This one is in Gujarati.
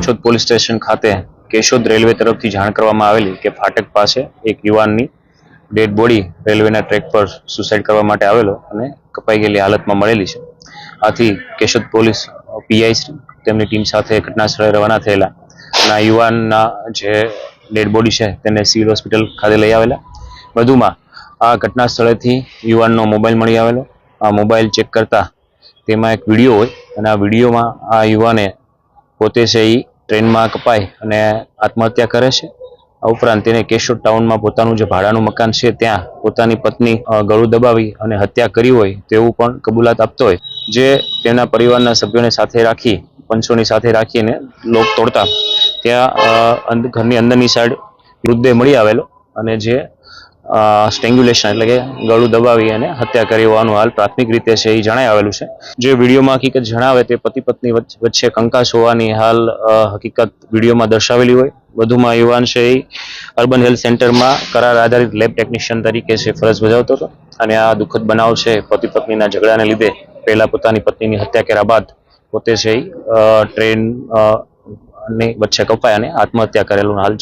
કેશોદ પોલીસ સ્ટેશન ખાતે કેશોદ રેલવે તરફથી જાણ કરવામાં આવેલી કે ફાટક પાસે એક યુવાનની ડેડ બોડી રેલવેના ટ્રેક પર સુસાઇડ કરવા માટે આવેલો અને કપાઈ ગયેલી હાલતમાં મળેલી છે। આથી કેશોદ પોલીસ પીઆઈ શ્રી તેમની ટીમ સાથે ઘટના સ્થળે રવાના થયેલા અને આ યુવાનના જે ડેડ બોડી છે તેને સિવિલ હોસ્પિટલ ખાતે લઈ આવેલા। વધુમાં આ ઘટના સ્થળેથી યુવાનનો મોબાઈલ મળી આવેલો। આ મોબાઈલ ચેક કરતા તેમાં એક વિડીયો હોય અને આ વિડીયોમાં આ યુવાને પોતે છે એ ટ્રેનમાં કપાય અને આત્મહત્યા કરે છે। આ ઉપરાંત તેને કેશોદ ટાઉનમાં પોતાનું જે ભાડાનું મકાન છે ત્યાં પોતાની પત્ની ગળું દબાવી અને હત્યા કરી હોય તેવું પણ કબૂલાત આપતો હોય, જે તેના પરિવારના સભ્યોને સાથે રાખી પંચોની સાથે રાખીને લોક તોડતા ત્યાં ઘરની અંદરની સાઈડ મૃતદેહ મળી આવેલો અને જે સ્ટ્રેંગ્યુલેશન એટલે કે ગળું દબાવી અને હત્યા કરી હોવાનું હાલ પ્રાથમિક રીતે છે એ જણાઈ આવેલું છે। જે વિડીયોમાં હકીકત જણાવે તે પતિ પત્ની વચ્ચે કંકાસ હોવાની હાલ હકીકત વિડીયોમાં દર્શાવેલી હોય। વધુમાં યુવાન છે એ અર્બન હેલ્થ સેન્ટરમાં કરાર આધારિત લેબ ટેકનિશિયન તરીકે છે ફરજ બજાવતો હતો અને આ દુઃખદ બનાવ છે પતિ પત્નીના ઝઘડાને લીધે પહેલા પોતાની પત્નીની હત્યા કર્યા બાદ પોતે છે ટ્રેન ની વચ્ચે કપાય અને આત્મહત્યા કરેલું હાલ